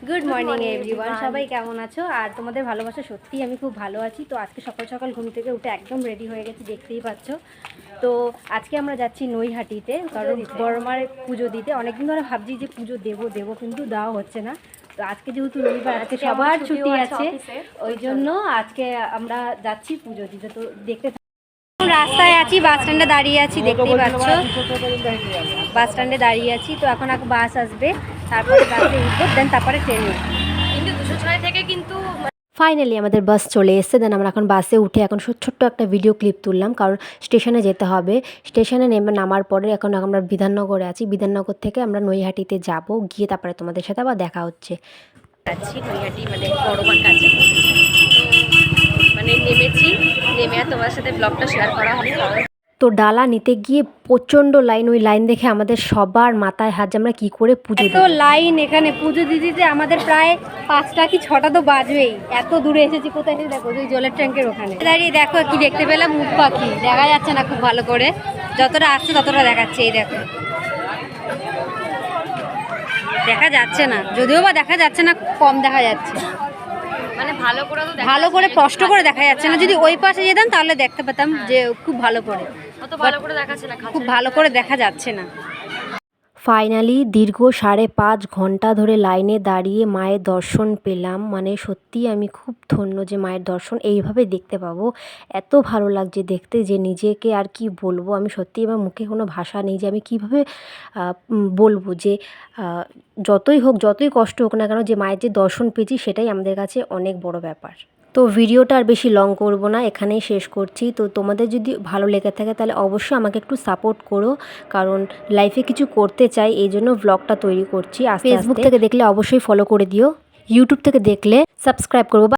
Good morning everyone, সবাই কেমন আছো? আর তোমাদের ভালোবাসা সত্যিই আমি খুব ভালো আছি। তো আজকে সকাল সকাল ঘুম থেকে উঠে একদম রেডি হয়ে গেছি, দেখতেই পাচ্ছ। তো আজকে আমরা যাচ্ছি নৈহাটিতে, কারণ বড়মার পুজো দিতে। অনেকদিন ধরে ভাবছি যে পুজো দেবো কিন্তু দেওয়া হচ্ছে না। তো আজকে যেহেতু রবিবার, আজকে সবার ছুটি আছে, ওই জন্য আজকে আমরা যাচ্ছি পুজো দিতে। তো দেখতে রাস্তায় আছি, বাস স্ট্যান্ডে দাঁড়িয়ে আছি, দেখতেই পাচ্ছ বাস স্ট্যান্ডে দাঁড়িয়ে আছি। তো এখন বাস আসবে, তারপরে বাসে উঠবো, দেন তারপরে ট্রেনে। কিন্তু 206 থেকে কিন্তু ফাইনালি আমাদের বাস চলে এসেছে। দেন আমরা এখন বাসে উঠে এখন ছোট্ট একটা ভিডিও ক্লিপ তুললাম, কারণ স্টেশনে যেতে হবে। স্টেশনে নামার পরে এখন আমরা বিধাননগরে আছি। বিধাননগর থেকে আমরা নৈহাটিতে যাব, গিয়ে তারপরে তোমাদের সাথে আবার দেখা হচ্ছে। যাচ্ছি নৈহাটি, মানে বড়মার কাছে। মানে নেমে আর তোমার সাথে ব্লগটা শেয়ার করা হবে। তো ডালা নিতে গিয়ে প্রচণ্ড লাইন, ওই লাইন দেখে আমাদের সবার মাথায় হাত যে আমরা কী করে পুজো তো লাইন এখানে পুজো দিতে আমাদের প্রায় 5টা কি 6টা তো বাজবেই। এত দূরে এসেছি, কোথায় এসেছি দেখো, ওই জলের ট্যাঙ্কের ওখানে দাঁড়িয়ে দেখো কি দেখতে পেলাম, মুখ পাখি দেখা যাচ্ছে না খুব ভালো করে, যতটা আসছে ততটা দেখাচ্ছে। এই দেখো দেখা যাচ্ছে না, যদিও বা দেখা যাচ্ছে না, কম দেখা যাচ্ছে, মানে ভালো করে স্পষ্ট করে দেখা যাচ্ছে না। যদি ওই পাশে যেতাম তাহলে দেখতে পেতাম যে খুব ভালো করে, খুব ভালো করে দেখা যাচ্ছে না। ফাইনালি দীর্ঘ 5.5 ঘন্টা ধরে লাইনে দাঁড়িয়ে মায়ের দর্শন পেলাম। মানে সত্যি আমি খুব ধন্য যে মায়ের দর্শন এইভাবে দেখতে পাবো। এত ভালো লাগছে দেখতে যে নিজেকে আর কি বলবো, আমি সত্যি আমার মুখে কোনো ভাষা নেই যে আমি কীভাবে বলবো যে যতই হোক, যতই কষ্ট হোক না কেন, যে মায়ের যে দর্শন পেয়েছি সেটাই আমাদের কাছে অনেক বড় ব্যাপার। তো ভিডিওটা আর বেশি লং করব না, এখানেই শেষ করছি। তো তোমাদের যদি ভালো লেগে থাকে তাহলে অবশ্যই আমাকে একটু সাপোর্ট করো, কারণ লাইফে কিছু করতে চাই, এই জন্য ব্লগটা তৈরি করছি। আর ফেসবুক থেকে দেখলে অবশ্যই ফলো করে দিও, ইউটিউব থেকে দেখলে সাবস্ক্রাইব করবো।